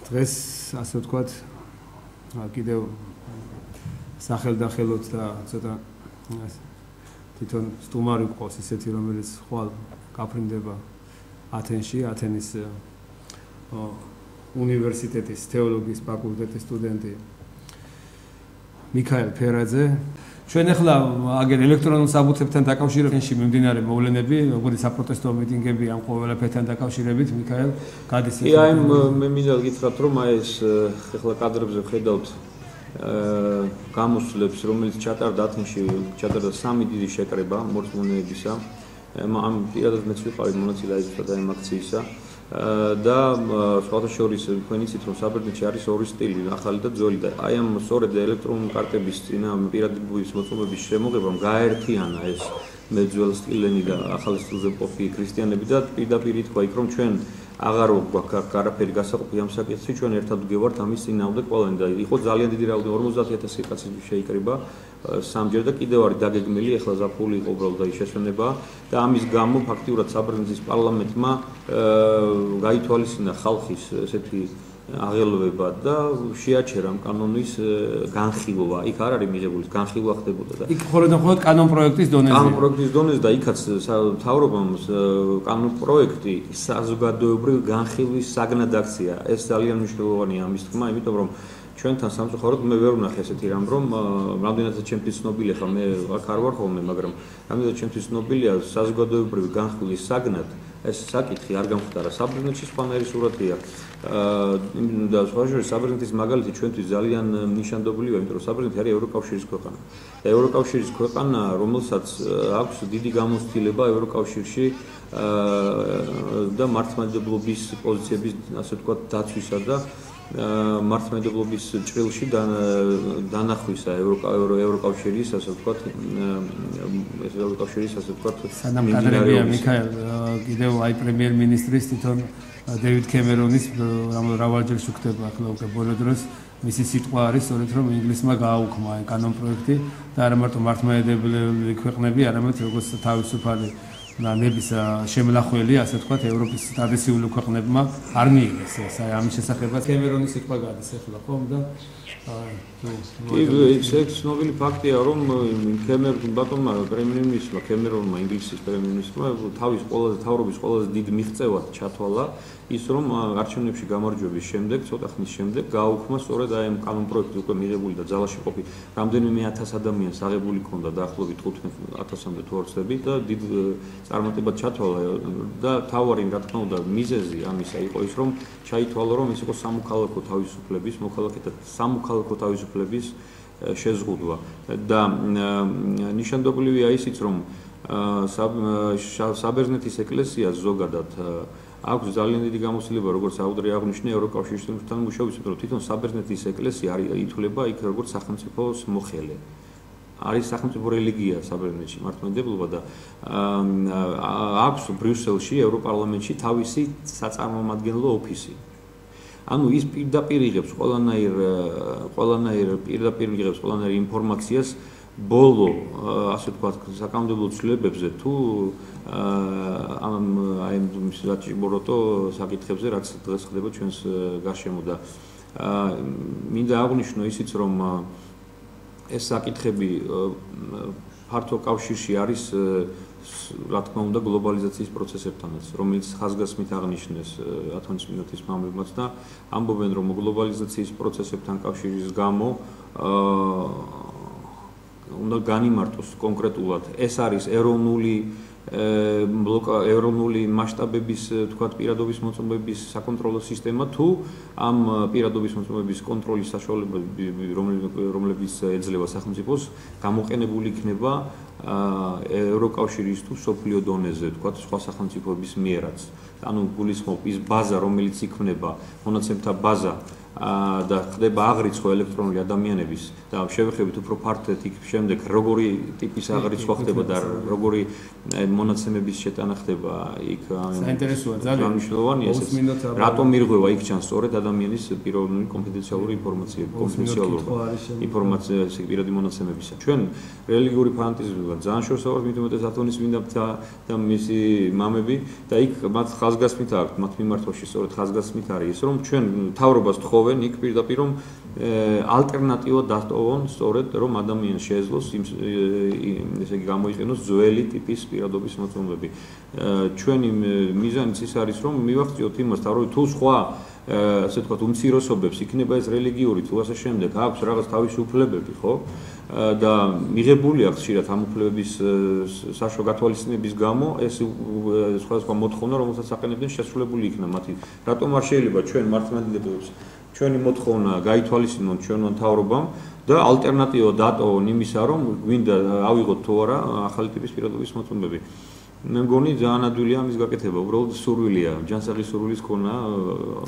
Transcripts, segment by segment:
დღეს ასე ვთქვათ კიდევ სახელდახელოთ და ცოტა თვითონ სტუმარი ყავს ისეთი რომელიც ხვალ გაფრინდება ათენში ათენის უნივერსიტეტის თეოლოგიის ფაკულტეტის სტუდენტი მიქაელ ფერაძე ჩვენ ახლა აგერ ელექტრონულ საბუთებთან დაკავშირებით მიმდინარე მოვლენები, როგორც საპროტესტო მიტინგები ამ ყოველფერთან დაკავშირებით, მიქაელ, გადის ეს. აი, მე მინდა გითხრათ, რომ აი ეს ახლა კადრებზე ვხედავთ გამოსვლებს, რომელიც ჩატარდა ათენში, ჩატარდა 3 დიდი შეკრება მორწმუნეებისა. ამ პირადად მეც ვიყავი მონაწილე აი ამ აქციისა. და სხვათა შორის თქვენ იცით რომ საბერძნეთში არის ორი სტილი, ახალი და ძველი და აი ამ სწორედ ელექტრონული კარტების წინა პირადობის მოწმობების შემოღებამ გააერთიანა ეს მეძველ სტილენი და ახალი სტილზე მყოფი ქრისტიანები და პირდაპირ ითქვა იქ რომ ჩვენ აღარ გვაქვს არაფერი გასაყოფი ამ საკითხში, ჩვენ ერთად ვგევართ ამის წინააღმდეგ ყველანი და იყო ძალიან დიდი რაოდენობა 50000 კაცი შეიკრიბა სამჯერ და კიდევ არის დაგეგმილი ახლა ზაფხული იყო უბრალოდ აი შესვენება და ამის გამო ფაქტიურად საბერძნეთის პარლამენტმა გაითვალისწინა ხალხის ესეთი აღელვება და შეაჩერა კანონის განხილვა. იქ არ არის მიღებული, განხილვა ხდებოდა და იქ მხოლოდ კანონპროექტის დონეზე. კანონპროექტის დონეზე და იქაც მთავრობამ კანონპროექტი საზოგადოებრივ განხილვის საგნად აქცია. ეს ძალიან მნიშვნელოვანია ამის თქმა, იმიტომ რომ ჩვენთან სამწუხაროდ მე ვერ ვნახე ესეთი რამ რომ რამდენადაც ჩემთვის ცნობილია ხა მე აქ არ ვარ ხოლმე, მაგრამ რამდენადაც ჩემთვის ცნობილია საზოგადოებრივი განხილვის საგნად ეს საკითხი არ გამხდარა საბერძნეთში სხვანაირი სურათია და სხვა შორის საბერძნეთის მაგალითი ჩვენთვის ძალიან ნიშანდობლივია, იმიტომ რომ საბერძნეთი არის ევროკავშირის ქვეყანა და ევროკავშირის ქვეყანა, რომელსაც აქვს დიდი გამოცდილება ევროკავშირში და მართლმადიდებლობის პოზიციების ასე ვთქვათ დაცვისა და მართლმადიდებლობის ჭრილში დანახვისა ევროკავშირის ასე ვთქვათ ევროკავშირის ასე ვთქვათ სამკადრებია მიქაელ კიდევ აი პრემიერ-მინისტრის თვითონ დევიდ კემერონის მრავალჯერ შუქდება ახლა უკვე ბოლო დროს მისი სიტყვა არის სწორედ რომ ინგლისმა გააუქმა აი კანონპროექტი და არა მარტო მართლმადიდებლური ქვეყნები არამედ როგორც თავისუფალი ნების შემლახველი ასე ვთქვათ ევროპის ტრადიციული ქვეყნებმა არ მიიღეს ეს აი ამის შესახებაც კემერონის სიტყვა გადის ახლა ხომ და ეს ცნობილი ფაქტია რომ ბატონმა პრემიერ-მინისტრმა კემერონმა ინგლისის პრემიერ-მინისტრმა თავის თავრობის ყველაზე დიდ მიღწევად ჩათვალა ის რომ არჩევნებში გამარჯვების შემდეგ ცოტა ხნის შემდეგ გააუქმა სწორედ აი ამ კანონპროექტი უკვე მიღებული და ძალაში ყოფი რამდენიმე 1000 ადამიანს აღებული ქონდა დაახლოებით 15000-მდე თუ არ ვცდები და დიდ წარმატებად ჩათვალა და თავარი რა თქმა უნდა მიზეზი ამისა იყო ის რომ ჩაითვალა რომ ის იყო სამოქალაქო თავისუფლების მოქალაქეთა სამოქალაქო თავისუფლების შეზღუდვა და ნიშანდობლივია ისიც რომ საბერძნეთის ეკლესია ზოგადად აქვს ძალიან დიდი გამოცდილება როგორც აუდრე აღნიშნა ევროკავშირთან მუშაობის, იმიტომ რომ თვითონ საბერძნეთის ეკლესია ითვლება იქ როგორც სახელმწიფოს მოხელე. არის სახელმწიფო რელიგია საბერძნეთში მართლმადიდებლობა და აქვს ბრიუსელში ევროპარლამენტში თავისი საწარმომადგენლო ოფისი. ანუ ის პირდაპირ იღებს ყველანაირ ინფორმაციას ბოლო ასე ვთქვათ საკანონმდებლო ცვლილებებზე თუ აი რაჭიბოროტო საკითხებზე რაც დღეს ხდება ჩვენს გარშემო და მინდა აღვნიშნო ისიც რომ ეს საკითხები ფართო კავშირში არის რა თქმა უნდა გლობალიზაციის პროცესებთანაც, რომელიც ხაზგასმით აღნიშნეს 10 მინუტის მამებმაც და ამბობენ რომ გლობალიზაციის პროცესებთან კავშირის გამო უნდა განიმარტოს კონკრეტულად ეს არის ეროვნული მასშტაბების თქვათ პირადობის მოწმობების საკონტროლო სისტემა თუ ამ პირადობის მოწმობების კონტროლის საშუალებები რომლებიც ეძლევა სახელმწიფოს გამოყენებული იქნება ევროკავშირის თუ სოფლიო დონეზე თქვათ სხვა სახელმწიფოების მიერაც. ანუ გულისხმობ ის ბაზა რომელიც იქმნება მონაცემთა ბაზა და ხდება აღრიცხვა ელექტრონული ადამიანების და შევეხებით უფრო ფართედ იქ შემდეგ როგორი ტიპის აღრიცხვა ხდება და როგორი მონაცემების შეტანა ხდება იქ საინტერესოა ძალიან მნიშვნელოვანია ეს რატომ მირღვევა იქ ჩანს სწორედ ადამიანის პიროვნული კონფიდენციალური ინფორმაცია პირადი მონაცემებისა ჩვენ რელიგიური ფანატიზმი ძალიან შორსავარს მით უმეტეს ათონის მინდა და მისი მამები და იქ მათ ხაზგასმით აქვს მათ მიმართვაში სწორედ ხაზგასმით არის ის რომ ჩვენ მთავრობას თხოვენ იქ პირდაპირ რომ ალტერნატივა დატოვონ სწორედ რომ ადამიანს შეეძლოს ესე იგი გამოიყენოს ძველი ტიპის პირადობის მოწმობები ჩვენი მიზანიც ის არის რომ მივახციოთ იმას თავრობი თუ სხვა ასე ვთქვათ უმცირესობებს იქნება ეს რელიგიური თუ ასე შემდეგ აქვს რაღაც თავისი უფლებები ხო და მიღებული აქვს ხშირად ამ უფლებების საშუალო გათვალისწინების გამო ეს სხვადასხვა მოთხოვნა რომელსაც აყენებდნენ შესრულებული იქნა მათი რატომ არ შეიძლება ჩვენ მართლმადიდებლებს ჩვენი მოთხოვნა გაითვალისწინონ ჩვენმა მთავრობამ და ალტერნატივა დატოვონ იმისა რომ გვინდა ავიღოთ თუ არა ახალი ტიპის პირადობის მოწმობები მე მგონი ძალიან ადვილია ამის გაკეთება უბრალოდ სურვილია ჯანსაღი სურვილის ქონა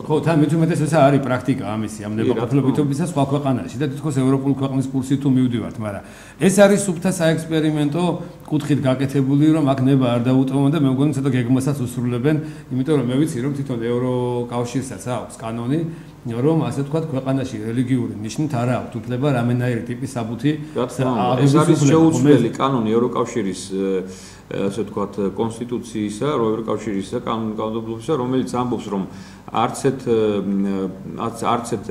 ხო თან მით უმეტეს ეს არის პრაქტიკა ამისი ამ ნებაყოფლობითობისა სხვა ქვეყანაში და თითქოს ევროპული ქვეყნის კურსი თუ მივდივართ მაგრამ ეს არის სუფთა საექსპერიმენტო კუთხით გაკეთებული რომ აქ ნება არ დაუტოვონ და მე მგონი ცოტა გეგმასაც უსრულებენ იმიტომ რომ მე ვიცი რომ თვითონ ევროკავშირსაც აქვს კანონი რომ ასე ვთქვათ ქვეყანაში რელიგიური ნიშნით არ აქვს უფლება რამენაირი ტიპის საბუთი ეს არის შეუცვლელი კანონი ევროკავშირის ასე ვთქვათ კონსტიტუციისა ევროკავშირისა კანონმდებლობისა რომელიც ამბობს რომ არც ერთ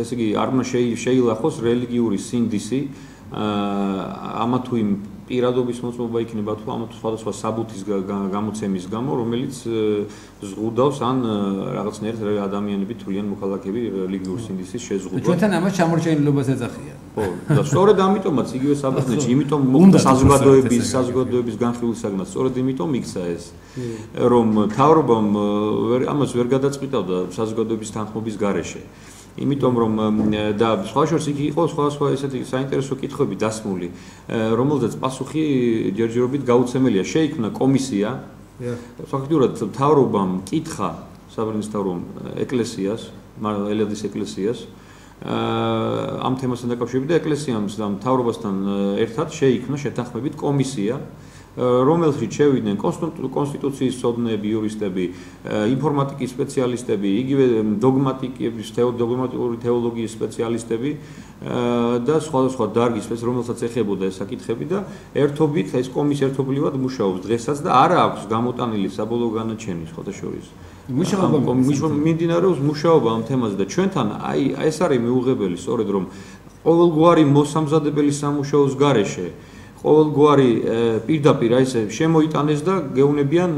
ესე იგი არ უნდა შეილახოს რელიგიური სინდისი ამა თუ იმ პირადობის მოწმობა იქნება თუ ამა თუ სხვადასხვა საბუთის გამოცემის გამო რომელიც ზღუდავს ან რაღაცნაირად ადამიანები თვლიან მოქალაქეები რელიგიური სინდისის შეზღუდვა ჩვენთან ამას ჩამორჩენილობას ეძახიან ხო და სწორედ ამიტომაც იგივე საბუთში იმიტომ საზოგადოების განხილვისაგან სწორედ იმიტომ იქცა ეს რომ მთავრობამ ამას ვერ გადაწყვიტავდა საზოგადოების თანხმობის გარეშე იმიტომ რომ და სხვა შორის იქ იყო სხვა ესეთი საინტერესო კითხვები დასმული რომელზეც პასუხი ჯერჯერობით გაუცემელია შეიქმნა კომისია ფაქტურად მთავრობამ კითხა საბრინძის მთავრობამ ეკლესიას ელადის ეკლესიას ამ თემასთან დაკავშირებით და ეკლესიამ და მთავრობასთან ერთად შეიქმნა შეთანხმებით კომისია რომელშიც შევიდნენ კონსტიტუციის მცოდნეები, იურისტები, ინფორმატიკის სპეციალისტები, იგივე დოგმატიკების, დოგმატიკური თეოლოგიის სპეციალისტები და სხვადასხვა დარგის რომელსაც ეხებოდა ეს საკითხები და ერთობით ეს კომისია ერთობლივად მუშაობს დღესაც და არა აქვს გამოტანილი საბოლოო განაჩენი სხვათა შორის. მიმდინარეობს მუშაობა ამ თემაზე და ჩვენთან აი ეს არის მიუღებელი სწორედ რომ ყოველგვარი მოსამზადებელი სამუშაოს გარეშე ყოველგვარი პირდაპირ აი ესე შემოიტანეს და გეუნებიან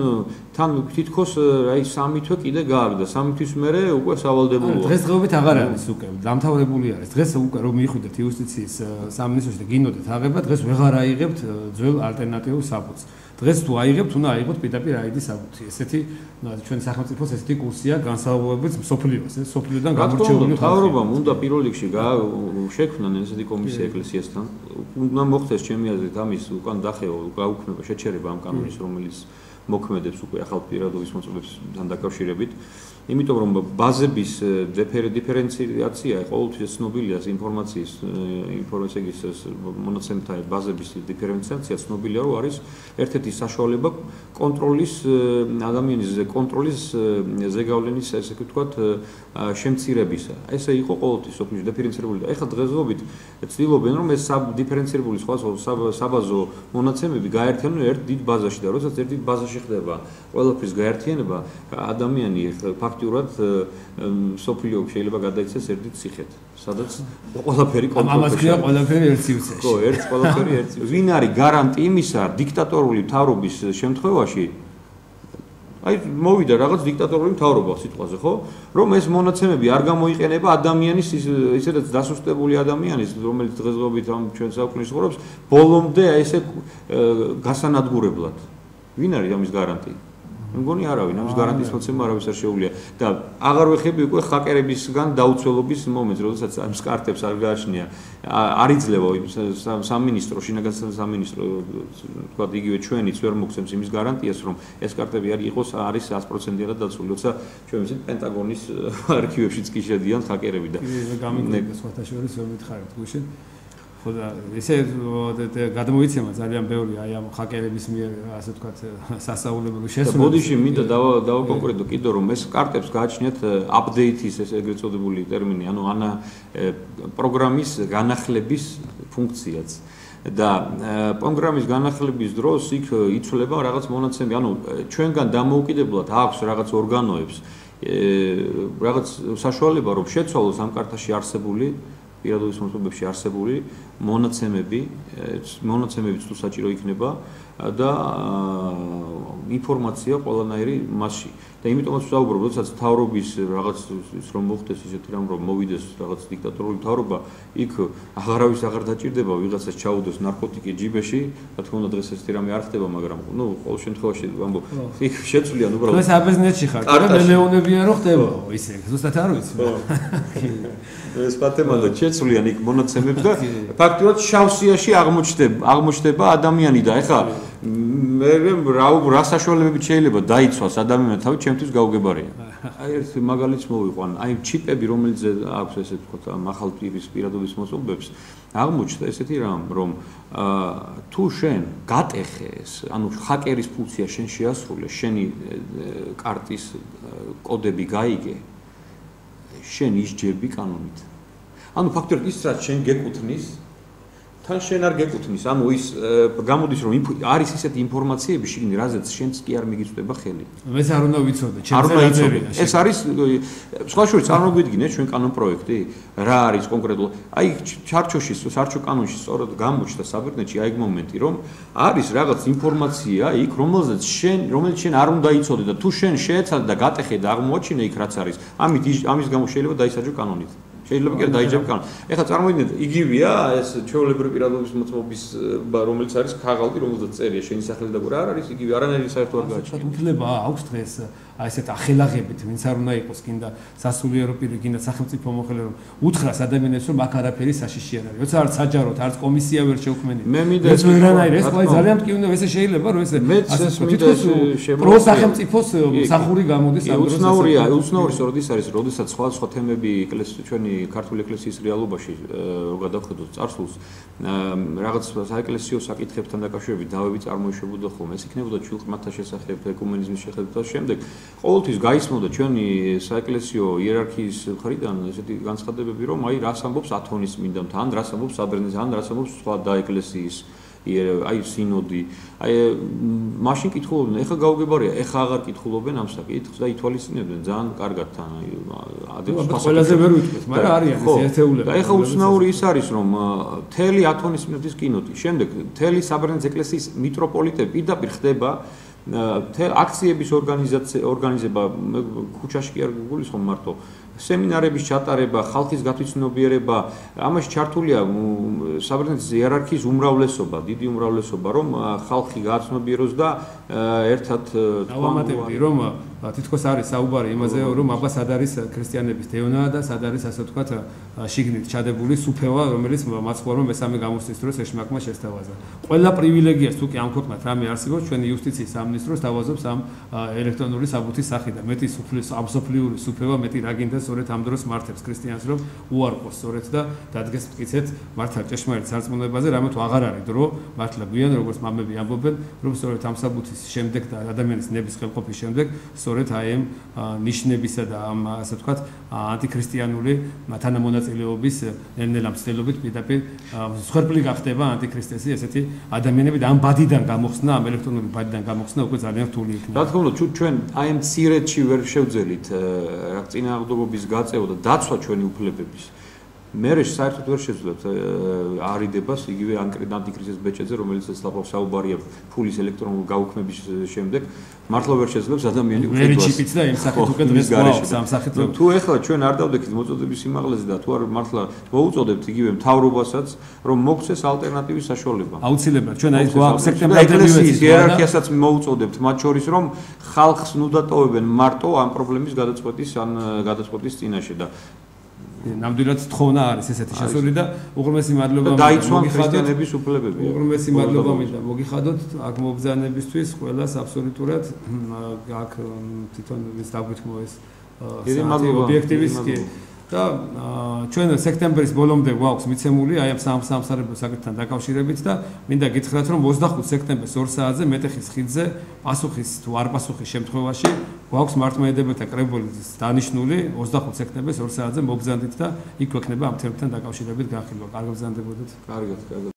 თან თითქოს აი 3 თვე კიდე გააგდა 3 თვის მერე უკვე სავალდებულოა დღესდღეობით აღარ არის უკვე დამთავრებული არის დღეს უკვე რომ მიხვიდეთ იუსტიციის სამინისტროში და გინდოდეთ აღება დღეს ვეღარ აიღებთ ძველ ალტერნატიულ საბუთს დღეს თუ აიღებთ უნდა აიღოთ პირდაპირ აიდის საბუთი ესეთი ჩვენი სახელმწიფოს ესეთი კურსია განსხვავებით მსოფლიოს ეს მსოფლიოდან გამორჩეული მთავრობამ უნდა პირველ რიგში შექმნან ესეთი კომისია ეკლესიასთან უნდა მოხდეს ჩემი აზრით ამის უკან დახევა გაუქმება შეჩერება ამ კანონის რომელიც მოქმედებს უკვე ახალ პირადობის მოწმობებთან დაკავშირებით იმიტომ რომ ბაზების დიფერენციაცია ყოველთვის ცნობილია ინფორმაციის მონაცემთა ბაზების დიფერენციაცია ცნობილია რომ არის ერთ-ერთი საშუალება კონტროლის ადამიანის კონტროლის ზეგავლენის ესე ვთქვათ შემცირებისა ესე იყო ყოველთვის სოფლიოში დიფერენცირებული და ეხლა დღესდღეობით ცდილობენ რომ ეს დიფერენცირებული საბაზო მონაცემები გაერთიანონ ერთ დიდ ბაზაში და როდესაც ერთ დიდ ბაზაში ხდება ყველაფრის გაერთიანება ადამიანი ფაქტურად სოფლიო შეიძლება გადაიქცეს ერთ დიდ ციხედ სადაც ყველაფერი კონტროლში ამას ქვია ყველაფერი ერთ სივრცეში ხო ერთ ყველაფერი ერთ სივრცეში ვინ არის გარანტი იმისა დიქტატორული მთავრობის შემთხვევაში აი მოვიდა რაღაც დიქტატორული მთავრობა სიტყვაზე ხო რომ ეს მონაცემები არ გამოიყენება ადამიანის ისედაც დასუსტებული ადამიანის რომელიც დღესდღეობით ამ ჩვენ საუკუნის ცხოვრობს ბოლომდე აი ესე გასანადგურებლად ვინ არის ამის გარანტი მგონი არავინ ამის გარანტიის მოცემა არავის არ შეუძლია და აღარ ვეხები უკვე ჰაკერებისგან დაუცველობის მომენტს, როდესაც ამ კარტებს არ გააჩნია. არ იძლევა სამინისტრო, შინაგან სამინისტრო, თქვა იგივე ჩვენიც ვერ მოგცემს იმის გარანტიას, რომ ეს კარტები არის 100%-ად დაცული, როცა ჩვენ ვიცით პენტაგონის არქივებშიც კი შედიან ჰაკერები და გამიგონდა სხვათა შორის რომ მითხარით გუშინ. ხო და ესე გადმოიცემა ძალიან ბევრი აი ამ ჰაკერების მიერ ასე ვთქვათ სასწაულებრივი შესრულება. ბოდიში მინდა დავაკონკრეტო კიდევ რომ ეს კარტებს გააჩნიათ აპდეითის ეს ეგრეთ წოდებული ტერმინი, ანუ პროგრამის განახლების ფუნქციაც. და პროგრამის განახლების დროს იქ იცვლება რაღაც მონაცემები, ანუ ჩვენგან დამოუკიდებლად აქვს რაღაც ორგანოებს რაღაც საშუალება რომ შეცვალოს ამ კარტაში არსებული პირადობის მოთხოვნებში არსებული მონაცემებიც თუ საჭირო იქნება და ინფორმაცია ყველანაირი მასში. და იმიტომაც ვსაუბრობ, როდესაც მთავრობის რაღაც ის რომ მოხდეს ისეთი რამ რომ მოვიდეს რაღაც დიქტატორული მთავრობა, იქ აღარავის აღარ დაჭირდება ვიღაცას ჩაუდოს ნარკოტიკი ჯიბეში, რა თქმა უნდა დღეს ესეთი რამე არ ხდება, მაგრამ ნუ ყოველ შემთხვევაში ამბობ, იქ შეცვლიან უბრალოდ. ეს აბეზნეთში ხარ, და მეუნებიან რომ ხდება ისე, ზუსტად არ ვიცი. ეს პათემანდა შეცვლიან იქ მონაცემებს და ფაქტობრივად შავსიაში აღმოჩნდება ადამიანი და ეხლა მე რა საშუალებებით შეიძლება დაიცვას ადამიანმა თავი ჩემთვის გაუგებარია. აი ერთ მაგალითს მოვიყვან, აი ჩიპები რომელიც აქვს ესე ვთქვათ ახალ ტიპის პირადობის მოწყობებს აღმოჩნდა ესეთი რამ რომ თუ შენ გატეხეს, ანუ ჰაკერის ფუნქცია შენ შეასრულე, შენი კარტის კოდები გაიგე, შენ ისჯები კანონით. ანუ ფაქტობრივად ის რაც შენ გეკუთვნის თან შენ არ გეკუთვნის, ანუ ის გამოდის რომ არის ისეთი ინფორმაციები შიგნით, რაზეც შენც კი არ მიგიწვდება ხელი. ეს არ უნდა ვიცოდე, ეს არის სხვა შორის წარმოგვიდგინეთ ჩვენ კანონ პროექტი, რა არის კონკრეტულად. აი საარჩევნო კანონში სწორად გამოჩნდა საბერძნეთში აი მომენტი, რომ არის რაღაც ინფორმაცია იქ, რომელიც შენ არ უნდა იცოდე და თუ შენ შეეცადე და გატეხე და აღმოაჩინე იქ რაც არის, ამის გამო შეიძლება დაისაჯო კანონით. შეიძლება კი დაიჯერა კანონით. ეხლა წარმოიდგინეთ, იგივეა ეს ჩვეულებრივი პირადობის მოწყობის რომელიც არის ქაღალდი, რომელზეც წერია შენი სახელი და რა არ არის იგივე არანაირი საერთო არ გააჩნია. უფლება აქვს დღეს აი ესეთ ახელაღებით, ვინც არ უნდა იყოს კიდე სასულიერო პირი, კიდე სახელმწიფო მოხელე რომ უთხრას ადამიანებს რომ აქ არაფერი საშიში არ არის. როცა არც საჯაროდ, არც კომისია ვერ შევქმენია. მე მინდა ეს ვერანაირი ეს ყაი ძალიან მტკივნე ესე შეიძლება რომ ესე თითქოს პრო სახელმწიფოს მსახური გამოდის ამ დროს. უცნაური სწორედ ის არის, როდესაც სხვა თემები ჩვენი ქართული ეკლესიის რეალობაში გადავხედოთ წარსულს, რაღაც საეკლესიო საკითხებთან დაკავშირებით დავები წარმოიშობოდა ხოლმე. ეს იქნებოდა ჩვილყმათა შესახებ ეკუმენიზმის შეხედვით შემდეგ ყოველთვის გაისმოდა ჩვენი საეკლესიო იერარქიის მხრიდან ესეთი განცხადებები, რომ აი რას ამბობს ათონის წმინდანთა, ან რას ამბობს საბერძნეთის, ან რას ამბობს სხვა დაეკლესიის აი სინოდი. აი მაშინ კითხულობდნენ, ეხლა გაუგებარია, ეხლა აღარ კითხულობენ ამ საკითხს და ითვალისწინებდნენ ძალიან კარგად თან აი ყველაზე ვერ ვიტყვით, მაგრამ არიან ეს ერთეულები. და ეხლა უცნაური ის არის, რომ მთელი ათონის წმინდანების კინოდი, შემდეგ მთელი საბერძნეთის ეკლესიის მიტროპოლიტები პირდაპირ ხდება აქციების ორგანიზება ქუჩაში კი არ გულისხმობ მარტო სემინარების ჩატარება, ხალხის გათვითცნობიერება, ამაში ჩართულია საბერძნეთის იერარქიის უმრავლესობა, დიდი უმრავლესობა, რომ ხალხი გააცნობიეროს და ერთად დავამატებდი, რომ თითქოს არის საუბარი იმაზე, რომ აბა სად არის ქრისტიანების დევნა და სად არის ასე ვთქვათ შიგნით ჩადებული სუფევა, რომელიც მაცხოვრებელ მესამე გამოსვლის დროს ეშმაკმა შესთავაზა. ყველა პრივილეგიას თუ კი ამ ქვეყნად რამე არსებობს, ჩვენი იუსტიციის სამინისტრო სთავაზობს ამ ელექტრონული საბუთის სახიდან. მეტი აბსოლუტური სუფევა, მეტი რა გინდა სწორედ ამ დროს მართებს ქრისტიანს, რომ უარყოს სწორედ და დადგეს მტკიცეთ მართლა ჭეშმარიტ სარწმუნოებაზე, რამე თუ აღარ არის დრო, მართლა გვიან როგორც მამები ამბობენ, რომ სწორედ ამ საბუთის შემდეგ და ადამიანის ნების ხელყოფის შემდეგ სწორედ აი ამ ნიშნებისა და ამ ასე ვთქვათ ანტიქრისტიანული თანამონაწილეობის ნელ-ნელა მცდელობით პირდაპირ მსხვერპლი გახდება ანტიქრისტესი ესეთი ადამიანები და ამ ბადიდან გამოხსნა, ამ ელექტრონული ბადიდან გამოხსნა უკვე ძალიან რთული იქნება. რა თქმა უნდა, ჩვენ აი ამ მცირედში ვერ შევძელით რა წინააღმდეგობის გაწევა და დაცვა ჩვენი უფლებების. მერე საერთოდ ვერ შეძლებს არიდებას იგივე ანტიკრიზის ბეჭედზე, რომელიც საუბარია ფულის ელექტრონული გაუქმების შემდეგ, მართლა ვერ შეძლებს ადამიანი ვერ ჩიპიც და იმ სახით უკვე დღეს გვაქვს ამ სახით. თუ ეხლა ჩვენ არ დავდექით მოწოდების სიმაღლეზე და თუ არ მართლა მოუწოდებთ იგივე მთავრობასაც, რომ მოგცეს ალტერნატივის საშუალება. აუცილებლად ჩვენ აი გვაქვს სექტემბრამდე ეკლესიის იერარქიასაც მოუწოდებთ, მათ შორის რომ ხალხს ნუ დატოვებენ მარტო ამ პრობლემის გადაწყვეტის წინაშე და ნამდვილად თხოვნა არის ესეთი შესული და უღრმესი მადლობა დაიცვან ქრისტიანების უფლებები. უღრმესი მადლობა მინდა მოგიხადოთ აქ მობრძანებისთვის ყველას აბსოლუტურად აქ თვითონ ის დაგვითქმა ეს ობიექტივისტი და ჩვენ სექტემბრის ბოლომდე გვაქვს მიცემული აი ამ სამსახურებო საკითხთან დაკავშირებით და მინდა გითხრათ რომ 25 სექტემბერს 2 საათზე მეტეხის ხიდზე პასუხის თუ არ პასუხის შემთხვევაში გვაქვს მართლმადიდებელთა კრებულის დანიშნული 25 სექტემბერს 2 საათზე მობრძანდით და იქ გვექნება ამ თემებთან დაკავშირებით განხილვა. კარგად ბრძანდებოდეთ. კარგად.